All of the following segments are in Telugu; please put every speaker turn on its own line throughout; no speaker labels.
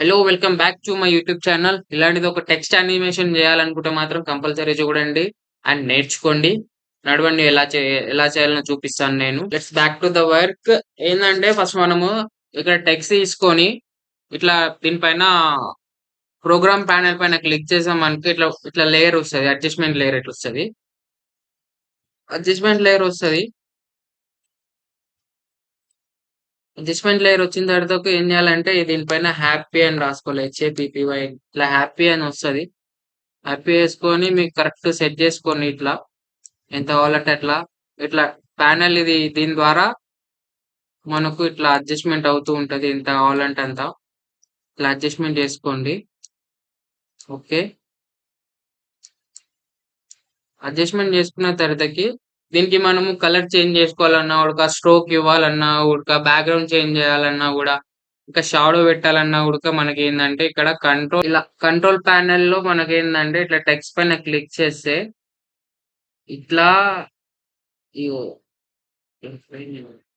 Hello! Welcome back to my YouTube channel. ఇలాంటిది ఒక టెక్స్ట్ యానిమేషన్ జేయాలనుకుంటే మాత్రం కంపల్సరీ చూడండి అండ్ నేర్చుకోండి. నడవండి ఎలా చేయాలో చూపిస్తాను నేను. Let's back to the work. ఏందంటే ఫస్ట్ మనము ఇక్కడ టెక్స్ట్ తీసుకొని ఇట్లా దీనిపైన ప్రోగ్రామ్ ప్యానెల్ పైన క్లిక్ చేసామనుకో ఇట్లా లేయర్ వస్తది. అడ్జస్ట్‌మెంట్ లేయర్ ఇట్లొస్తది. అడ్జస్ట్‌మెంట్ లేయర్ వస్తది. అడ్జస్ట్‌మెంట్ లేయర్ వచ్చిన తర్వాత ఏం చేయాలంటే దీనిపైన హ్యాపీ అని రాసుకోవాలి. హెచ్ఏపీపీవై ఇట్లా హ్యాపీ అని వస్తది. హ్యాపీ యేసుకొని మీకు కరెక్ట్ సెట్ జేసుకోండి ఇట్లా. ఎంత కావాలంటే అట్లా. ఇట్లా ప్యానెల్ దీని ద్వారా మనకు ఇట్లా అడ్జస్ట్‌మెంట్ అవుతూ ఉంటది. ఎంత కావాలంటే అంత. ఇట్లా అడ్జస్ట్‌మెంట్ జేసుకోండి. ఓకే. అడ్జస్ట్‌మెంట్ జేసుకున్న తర్వాతకి దీనికి మనము కలర్ చేంజ్ జేసుకోవాలన్నా గూడక, స్ట్రోక్ ఇవ్వాలన్నా గూడక, బ్యాక్‌గ్రౌండ్ చేంజ్ జేయాలన్నా గూడా, ఇంకా షాడో పెట్టాలన్నా గూడక మనకేందంటే ఇక్కడ కంట్రోల్ ప్యానెల్‌లో మనకేందంటే ఇట్లా టెక్స్ట్ పైన క్లిక్ చేస్తే ఇట్లా ఇగో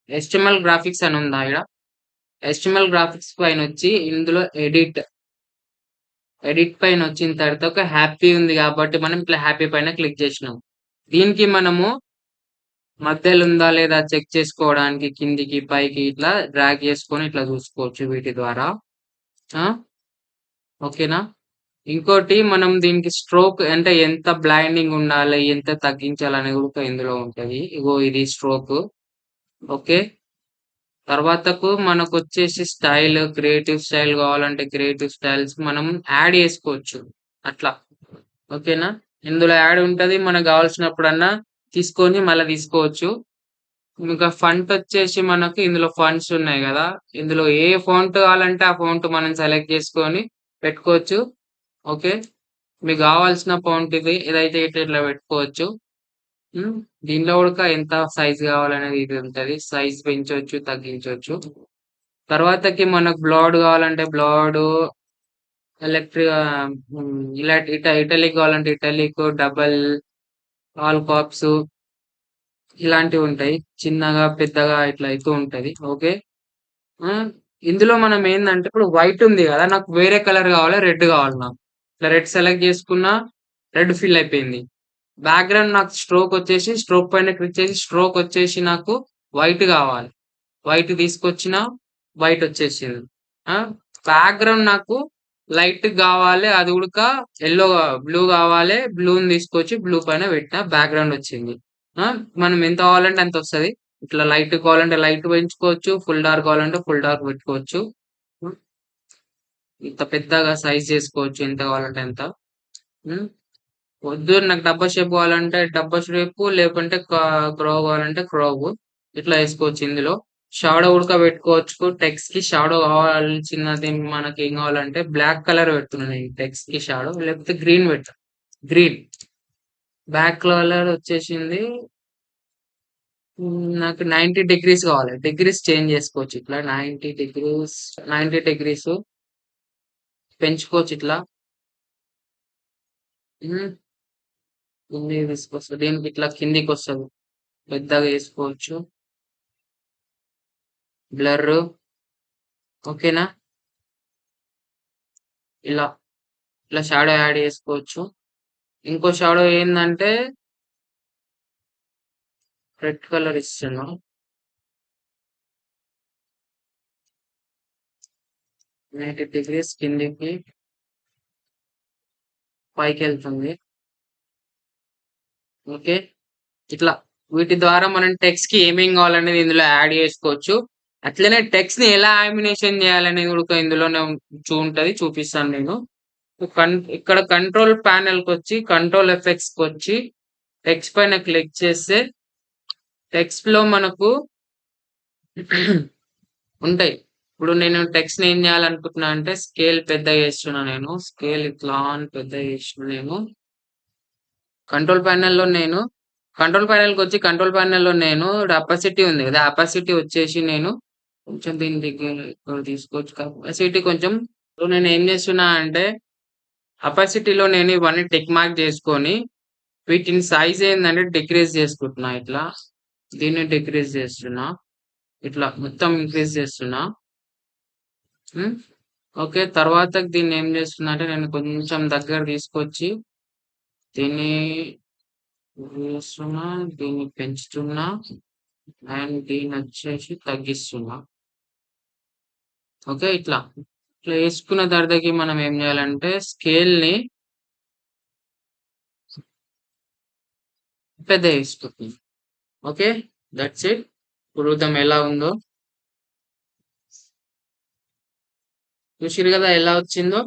హెచ్‌టీఎంఎల్ గ్రాఫిక్స్ అని ఉందా ఈడ? హెచ్‌టీఎంఎల్ గ్రాఫిక్స్ పైనొచ్చి ఇందులో ఎడిట్ పైనొచ్చిన తర్వాత ఒక హ్యాపీ ఉంది గాబట్టి మనం ఇట్లా హ్యాపీ పైన క్లిక్ జేసినాం. దీనికి మనము మధ్యలో ఉందా లేదా చెక్ చేసుకోవడానికి కిందికి, పైకి ఇట్లా డ్రాగ్ చేసుకొని ఇట్లా చూసుకోవచ్చు వీటి ద్వారా. ఆ! ఓకేనా? ఇంకోటి మనం దీనికి స్ట్రోక్ అంటే ఎంత బ్లైండింగ్ ఉండాలి, ఎంత తగ్గించాలనేది కూడా ఇందులో ఉంటది. ఇగో ఇది స్ట్రోకు. ఓకే. తర్వాతకు మనకొచ్చేసి క్రియేటివ్ స్టైల్ కావాలంటే క్రియేటివ్ స్టైల్స్ మనం యాడ్ చేసుకోవచ్చు. అట్లా. ఓకేనా? ఇందులో యాడ్ ఉంటది. మనకు కావాల్సినప్పుడన్నా తీసుకొని మళ్ళా తీసుకోవచ్చు. ఇంకా ఫాంట్ వచ్చేసి మనకు ఇందులో ఫాంట్స్ ఉన్నాయి గదా! ఇందులో ఏ ఫాంట్ కావాలంటే ఆ ఫాంట్ మనం సెలెక్ట్ చేసుకొని పెట్టుకోవచ్చు. ఓకే. మీకు గావాల్సిన ఫాంట్ ఇదైతే ఇట్లా పెట్టుకోవచ్చు. హ్మ్. దీనిలో గూడక ఎంత సైజ్ గావాలనేది ఇది ఉంటది. సైజ్ పెంచొచ్చు, తగ్గించొచ్చు. తర్వాతకి మనకు బ్లాడ్ గావాలంటే బ్లాడు, ఇలా ఇటాలిక్ కావాలంటే ఇటాలిక్, డబుల్, ఆల్ కాప్స్ ఇలాంటివుంటాయి. చిన్నగా, పెద్దగా ఇట్లా అయితూ ఉంటది. ఓకే. ఆ! ఇందులో మనం ఏందంటే ఇప్పుడు వైట్ ఉంది గదా! నాకు వేరే కలర్ గావాలి. రెడ్ గావాలి నాకు. ఇట్లా రెడ్ సెలెక్ట్ చేసుకున్నా రెడ్ ఫిల్ అయిపోయింది. బ్యాక్‌గ్రౌండ్ నాకు స్ట్రోక్ పైన క్లిక్ చేసి స్ట్రోక్ వచ్చేసి నాకు వైట్ గావాలి. వైట్ తీసుకొచ్చినా వైట్ వచ్చేసింది. ఆ! బ్యాక్‌గ్రౌండ్ నాకు లైట్ గావాలి. అది గూడక బ్లూ గావాలి. బ్లూని తీసుకొచ్చి బ్లూ పైన పెట్టినా బ్యాక్‌గ్రౌండ్ వచ్చింది. ఆ! మనం ఎంత కావాలంటే అంత వస్తది. ఇట్లా లైట్ కావాలంటే లైట్ పెంచుకోవచ్చు. ఫుల్ డార్క్ కావాలంటే ఫుల్ డార్క్ పెట్టుకోవచ్చు. హ్మ్. ఇంత పెద్దగా సైజ్ చేసుకోవచ్చు. ఎంత కావాలంటే అంత. హ్మ్. వద్దు నాకు డబ్బా షేప్ కావాలంటే డబ్బా షేపు లేకుంటే క్రావ్ కావాలంటే క్రావ్. ఇట్లా ఏసుకోవచ్చు ఇందులో. షాడో ఉడకబెట్టుకోవచ్చు. టెక్స్ట్‌కి షాడో కావాల్సినది మనకేం కావాలంటే బ్లాక్ కలర్ పెడుతున్నా నేను టెక్స్ట్‌కి షాడో లేకపోతే గ్రీన్ పెడతా. గ్రీన్. బ్యాక్ కలర్ వచ్చేసింది. నాకు 90 డిగ్రీస్ కావాలి. డిగ్రీస్ చేంజ్ చేసుకోవచ్చు ఇట్లా 90 డిగ్రీస్ పెంచుకోవచ్చు ఇట్లా. హ్మ్. కిందికి తీసుకొస్తా. దీనికి ఇట్లా కిందికొస్తది. పెద్దగా ఏసుకోవచ్చు. బ్లర్ ఓకేనా? ఇలా. ఇలా షాడో యాడ్ చేసుకోవచ్చు. ఇంకో షాడో ఏందంటే రెడ్ కలర్ ఇస్తున్నా. 90 డిగ్రీస్ కిందికి పైకెళ్తుంది. ఓకే. ఇట్లా. వీటి ద్వారా మనం టెక్స్ట్‌కి ఏమేం కావాలనేది ఇందులో యాడ్ చేసుకోవచ్చు. అట్లనే టెక్స్ట్‌ని ఎలా యానిమేషన్ చేయాలనేది కూడా ఇందులోనే ఉంటది. చూపిస్తాను నేను. ఇక్కడ కంట్రోల్ ప్యానెల్‌కొచ్చి కంట్రోల్ ఎఫెక్ట్స్‌కొచ్చి టెక్స్ట్ పైన క్లిక్ చేస్తే టెక్స్ట్‌లో మనకు ఉంటాయి. ఇప్పుడు నేను టెక్స్ట్‌ని ఏం చేయాలనుకుంటున్నా అంటే స్కేల్ పెద్దగా చేస్తున్నా నేను. స్కేల్ ఇట్లా అని పెద్దగా చేస్తున్నా నేను. కంట్రోల్ ప్యానెల్‌లో నేను కంట్రోల్ ప్యానెల్‌లో నేను అపాసిటీ ఉంది కదా! అపాసిటీ వచ్చేసి నేను కొంచెం దీని దగ్గర ఇక్కడ తీసుకోవచ్చు. అపాసిటీ కొంచెం సో నేనేం చేస్తున్నా అంటే అపాసిటీలో నేను ఇవన్నీ టిక్ మార్క్ చేసుకొని వీటిని సైజ్ ఏందంటే డిక్రీజ్ చేసుకుంటున్నా ఇట్లా. దీన్ని డిక్రీజ్ చేస్తున్నా. ఇట్లా మొత్తం ఇంక్రీజ్ చేస్తున్నా. హ్మ్. ఓకే. తర్వాత దీన్నేం జేస్తున్నా అంటే నేను కొంచెం దగ్గర తీసుకొచ్చి దీన్ని చేస్తున్నా, దీన్ని పెంచుతున్నా అండ్ దీన్నొచ్చేసి తగ్గిస్తున్నా. ఓకే. ఇట్లా యేసుకున్న తర్వాతకి మనం ఏం జేయాలంటే స్కేల్‌ని పెద్దగా జేసుకుంటున్నాం. ఓకే. That's it. చూద్దాం ఎలా ఉందో. చూసిర్రు గదా ఎలా వచ్చిందో.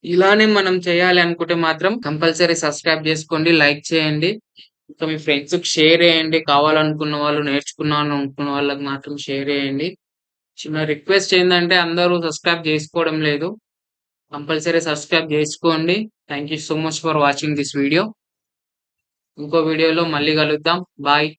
ఇలానే మనం చేయాలి అనుకుంటే మాత్రం కంపల్సరీ సబ్స్క్రైబ్ జేసుకోండి. లైక్ చేయండి. ఇంకా మీ ఫ్రెండ్స్‌కి షేర్ జేయండి. కావాలనుకున్న వాళ్ళు, నేర్చుకుందాం అనుకున్న వాళ్ళకి మాత్రం షేర్ జేయండి. చిన్న రిక్వెస్ట్ ఏందంటే అందరూ సబ్స్క్రైబ్ జేసుకోవడం లేదు. కంపల్సరీ సబ్స్క్రైబ్ జేసుకోండి. Thank you so much for watching this video. ఇంకో వీడియోలో మళ్ళీ కలుద్దాం. బాయ్.